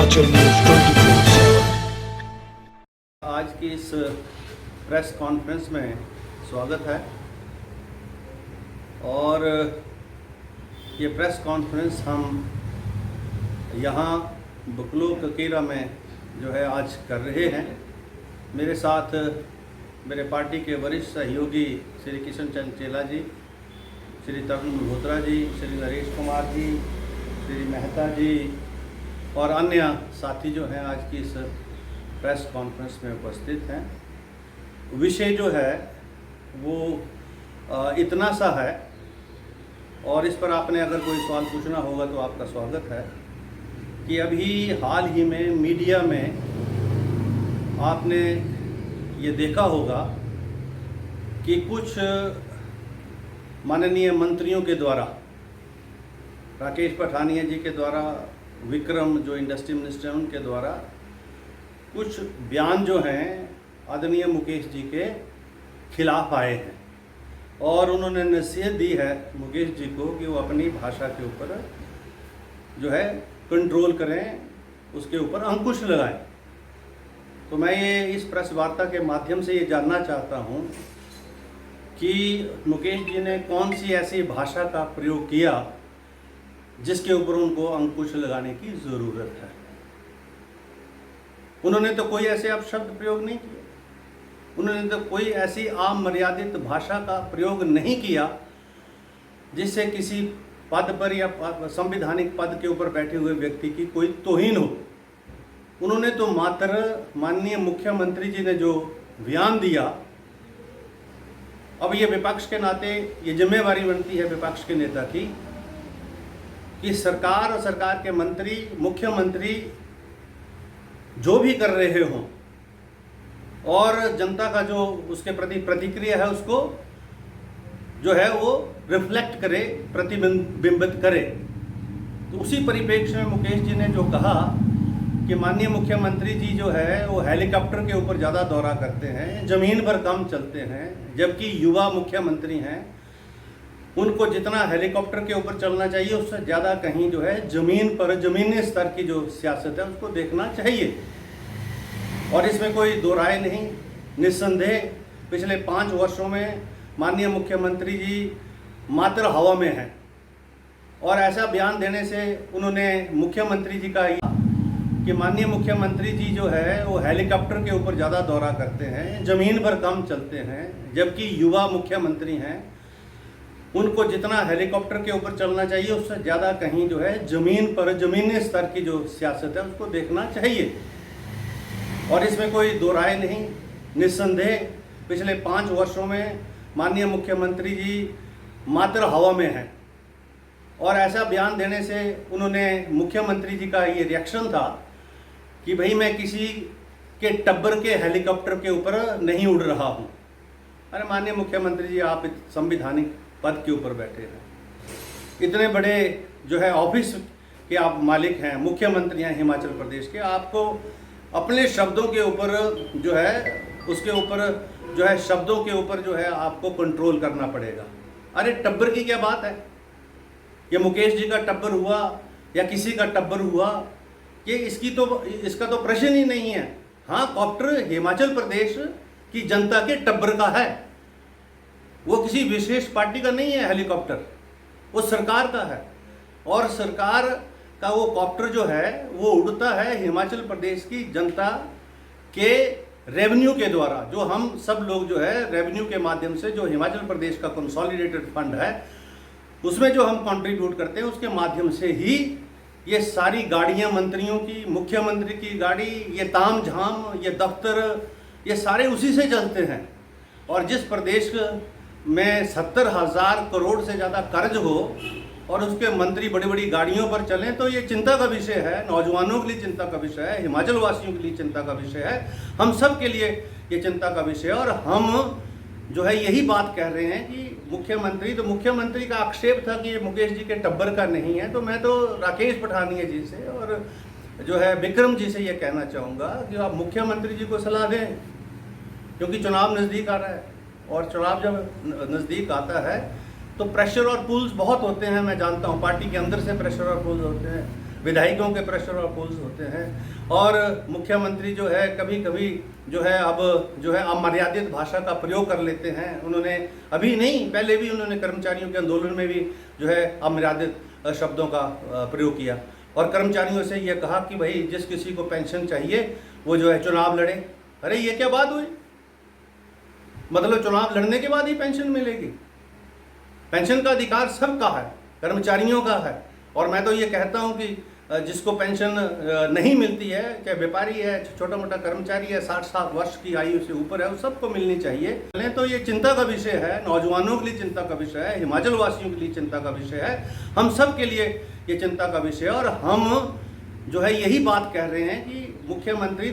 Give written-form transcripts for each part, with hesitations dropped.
Himachal news 24/7। आज की इस प्रेस कॉन्फ्रेंस में स्वागत है और ये प्रेस कॉन्फ्रेंस हम यहाँ बकलो ककीरा में जो है आज कर रहे हैं। मेरे साथ मेरे पार्टी के वरिष्ठ सहयोगी श्री किशन चंद चेला जी, श्री तरुण मल्होत्रा जी, श्री नरेश कुमार जी, श्री मेहता जी और अन्य साथी जो हैं आज की इस प्रेस कॉन्फ्रेंस में उपस्थित हैं। विषय जो है वो इतना सा है और इस पर आपने अगर कोई सवाल पूछना होगा तो आपका स्वागत है कि अभी हाल ही में मीडिया में आपने ये देखा होगा कि कुछ माननीय मंत्रियों के द्वारा, राकेश पठानिया जी के द्वारा, विक्रम जो इंडस्ट्री मिनिस्टर हैं उनके द्वारा कुछ बयान जो हैं आदरणीय मुकेश जी के खिलाफ आए हैं और उन्होंने नसीहत दी है मुकेश जी को कि वो अपनी भाषा के ऊपर जो है कंट्रोल करें, उसके ऊपर अंकुश लगाएं। तो मैं ये इस प्रेस वार्ता के माध्यम से ये जानना चाहता हूँ कि मुकेश जी ने कौन सी ऐसी भाषा का प्रयोग किया जिसके ऊपर उनको अंकुश लगाने की ज़रूरत है। उन्होंने तो कोई ऐसे अपशब्द प्रयोग नहीं किए, उन्होंने तो कोई ऐसी आम मर्यादित भाषा का प्रयोग नहीं किया जिससे किसी पद पर या संवैधानिक पद के ऊपर बैठे हुए व्यक्ति की कोई तौहीन हो। उन्होंने तो मात्र माननीय मुख्यमंत्री जी ने जो बयान दिया, अब ये विपक्ष के नाते ये जिम्मेवारी बनती है विपक्ष के नेता की कि सरकार और सरकार के मंत्री, मुख्यमंत्री जो भी कर रहे हों और जनता का जो उसके प्रति प्रतिक्रिया है उसको जो है वो रिफ्लेक्ट करे, प्रतिबिंबित करे। तो उसी परिप्रेक्ष्य में मुकेश जी ने जो कहा कि माननीय मुख्यमंत्री जी जो है वो हेलीकॉप्टर के ऊपर ज़्यादा दौरा करते हैं, ज़मीन पर कम चलते हैं, जबकि युवा मुख्यमंत्री हैं, उनको जितना हेलीकॉप्टर के ऊपर चलना चाहिए उससे ज़्यादा कहीं जो है ज़मीन पर, ज़मीनी स्तर की जो सियासत है उसको देखना चाहिए। और इसमें कोई दो राय नहीं, निस्संदेह पिछले 5 वर्षों में माननीय मुख्यमंत्री जी मात्र हवा में हैं और ऐसा बयान देने से उन्होंने मुख्यमंत्री जी का कि माननीय मुख्यमंत्री जी जो है वो हेलीकॉप्टर के ऊपर ज़्यादा दौरा करते हैं, ज़मीन पर कम चलते हैं, जबकि युवा मुख्यमंत्री हैं, उनको जितना हेलीकॉप्टर के ऊपर चलना चाहिए उससे ज़्यादा कहीं जो है ज़मीन पर, ज़मीनी स्तर की जो सियासत है उसको देखना चाहिए। और इसमें कोई दो राय नहीं, निस्संदेह पिछले 5 वर्षों में माननीय मुख्यमंत्री जी मात्र हवा में हैं और ऐसा बयान देने से उन्होंने, मुख्यमंत्री जी का ये रिएक्शन था कि भाई मैं किसी के टब्बर के हेलीकॉप्टर के ऊपर नहीं उड़ रहा हूँ। अरे माननीय मुख्यमंत्री जी, आप संवैधानिक पद के ऊपर बैठे हैं, इतने बड़े जो है ऑफिस के आप मालिक हैं, मुख्यमंत्री हैं हिमाचल प्रदेश के, आपको अपने शब्दों के ऊपर जो है उसके ऊपर जो है शब्दों के ऊपर जो है आपको कंट्रोल करना पड़ेगा। अरे टब्बर की क्या बात है, ये मुकेश जी का टब्बर हुआ या किसी का टब्बर हुआ, ये इसका तो प्रश्न ही नहीं है। हाँ, कॉप्टर हिमाचल प्रदेश की जनता के टब्बर का है, वो किसी विशेष पार्टी का नहीं है हेलीकॉप्टर, वो सरकार का है और सरकार का वो कॉप्टर जो है वो उड़ता है हिमाचल प्रदेश की जनता के रेवेन्यू के द्वारा। जो हम सब लोग जो है रेवेन्यू के माध्यम से, जो हिमाचल प्रदेश का कंसोलिडेटेड फंड है उसमें जो हम कंट्रीब्यूट करते हैं उसके माध्यम से ही ये सारी गाड़ियां मंत्रियों की, मुख्यमंत्री की गाड़ी, ये ताम झाम, ये दफ्तर, ये सारे उसी से चलते हैं। और जिस प्रदेश में 70,000 करोड़ से ज़्यादा कर्ज हो और उसके मंत्री बड़ी बड़ी गाड़ियों पर चलें तो ये चिंता का विषय है, नौजवानों के लिए चिंता का विषय है, हिमाचल वासियों के लिए चिंता का विषय है, हम सब के लिए ये चिंता का विषय है। और हम जो है यही बात कह रहे हैं कि मुख्यमंत्री का आक्षेप था कि ये मुकेश जी के टब्बर का नहीं है। तो मैं तो राकेश पठानिया जी से और जो है विक्रम जी से ये कहना चाहूँगा कि आप मुख्यमंत्री जी को सलाह दें, क्योंकि चुनाव नज़दीक आ रहा है और चुनाव जब नज़दीक आता है तो प्रेशर और पुल्स बहुत होते हैं। मैं जानता हूँ पार्टी के अंदर से प्रेशर और पुल्स होते हैं, विधायकों के प्रेशर और पुल्स होते हैं, और मुख्यमंत्री जो है कभी कभी जो है अब जो है अमर्यादित भाषा का प्रयोग कर लेते हैं। उन्होंने अभी नहीं, पहले भी उन्होंने कर्मचारियों के आंदोलन में भी जो है अमर्यादित शब्दों का प्रयोग किया और कर्मचारियों से ये कहा कि भाई जिस किसी को पेंशन चाहिए वो जो है चुनाव लड़े। अरे ये क्या बात हुई? मतलब चुनाव लड़ने के बाद ही पेंशन मिलेगी? पेंशन का अधिकार सबका है, कर्मचारियों का है। और मैं तो ये कहता हूँ कि जिसको पेंशन नहीं मिलती है, चाहे व्यापारी है, छोटा मोटा कर्मचारी है, 60 वर्ष की आयु से ऊपर है, उस सबको मिलनी चाहिए। तो ये चिंता का विषय है, नौजवानों के लिए चिंता का विषय है, हिमाचल वासियों के लिए चिंता का विषय है, हम सब के लिए ये चिंता का विषय है। और हम जो है यही बात कह रहे हैं कि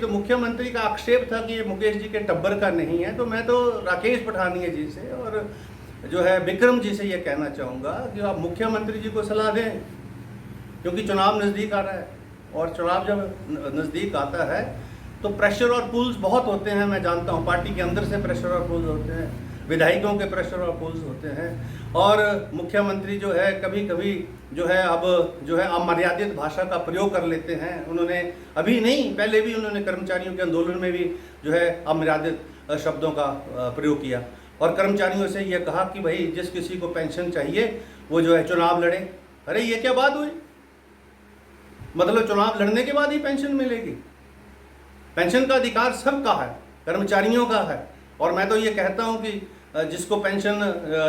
मुख्यमंत्री का आक्षेप था कि ये मुकेश जी के टब्बर का नहीं है। तो मैं तो राकेश पठानिया जी से और जो है विक्रम जी से ये कहना चाहूँगा कि आप मुख्यमंत्री जी को सलाह दें, क्योंकि चुनाव नज़दीक आ रहा है और चुनाव जब नज़दीक आता है तो प्रेशर और पुल्स बहुत होते हैं। मैं जानता हूँ पार्टी के अंदर से प्रेशर और पुल्स होते हैं, विधायकों के प्रेशर और पुल्स होते हैं, और मुख्यमंत्री जो है कभी कभी जो है अब जो है अमर्यादित भाषा का प्रयोग कर लेते हैं। उन्होंने अभी नहीं, पहले भी उन्होंने कर्मचारियों के आंदोलन में भी जो है अमर्यादित शब्दों का प्रयोग किया और कर्मचारियों से ये कहा कि भाई जिस किसी को पेंशन चाहिए वो जो है चुनाव लड़े। अरे ये क्या बात हुई? मतलब चुनाव लड़ने के बाद ही पेंशन मिलेगी? पेंशन का अधिकार सबका है, कर्मचारियों का है। और मैं तो ये कहता हूँ कि जिसको पेंशन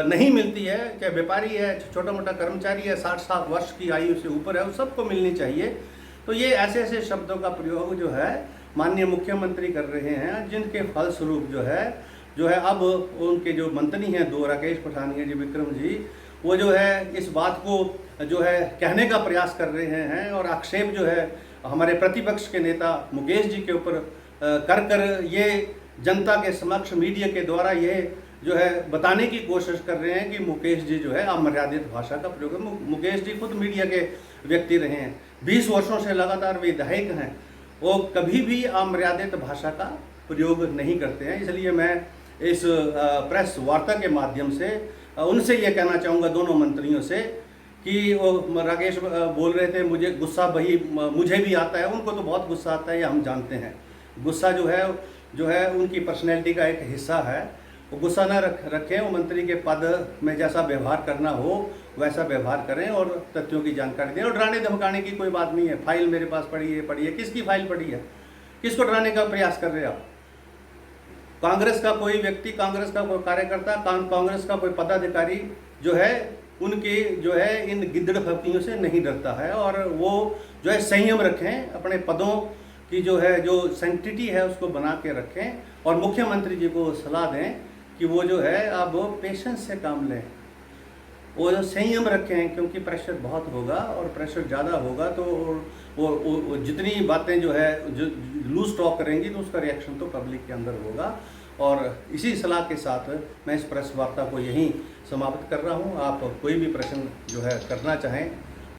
नहीं मिलती है, चाहे व्यापारी है, छोटा मोटा कर्मचारी है, 60 वर्ष की आयु से ऊपर है, उस सबको मिलनी चाहिए। तो ये ऐसे ऐसे शब्दों का प्रयोग जो है माननीय मुख्यमंत्री कर रहे हैं, जिनके फलस्वरूप जो है अब उनके जो मंत्री हैं दो, राकेश पठानिया जी, विक्रम जी, वो जो है इस बात को जो है कहने का प्रयास कर रहे हैं और आक्षेप जो है हमारे प्रतिपक्ष के नेता मुकेश जी के ऊपर कर ये जनता के समक्ष मीडिया के द्वारा ये जो है बताने की कोशिश कर रहे हैं कि मुकेश जी जो है अमर्यादित भाषा का प्रयोग है। मुकेश जी खुद मीडिया के व्यक्ति रहे हैं, 20 वर्षों से लगातार विधायक हैं, वो कभी भी अमर्यादित भाषा का प्रयोग नहीं करते हैं। इसलिए मैं इस प्रेस वार्ता के माध्यम से उनसे ये कहना चाहूँगा, दोनों मंत्रियों से, कि वो राकेश बोल रहे थे मुझे गुस्सा भाई मुझे भी आता है, उनको तो बहुत गुस्सा आता है, ये हम जानते हैं। गुस्सा जो है उनकी पर्सनैलिटी का एक हिस्सा है। वो गुस्सा न रखें, वो मंत्री के पद में जैसा व्यवहार करना हो वैसा व्यवहार करें और तथ्यों की जानकारी दें। और डराने धमकाने की कोई बात नहीं है। फाइल मेरे पास पड़ी है। किसकी फाइल पड़ी है? किसको डराने का प्रयास कर रहे हैं आप? कांग्रेस का कोई व्यक्ति, कांग्रेस का कोई कार्यकर्ता, कांग्रेस का कोई पदाधिकारी जो है उनके जो है इन गिद्दड़ फकीरों से नहीं डरता है। और वो जो है संयम रखें, अपने पदों की जो है जो सेंटिटी है उसको बना के रखें और मुख्यमंत्री जी को सलाह दें कि वो जो है अब पेशेंस से काम लें, वो जो संयम रखें, क्योंकि प्रेशर बहुत होगा और प्रेशर ज़्यादा होगा तो वो जितनी बातें जो है जो लूज टॉक करेंगी तो उसका रिएक्शन तो पब्लिक के अंदर होगा। और इसी सलाह के साथ मैं इस प्रेस वार्ता को यहीं समाप्त कर रहा हूँ। आप कोई भी प्रश्न जो है करना चाहें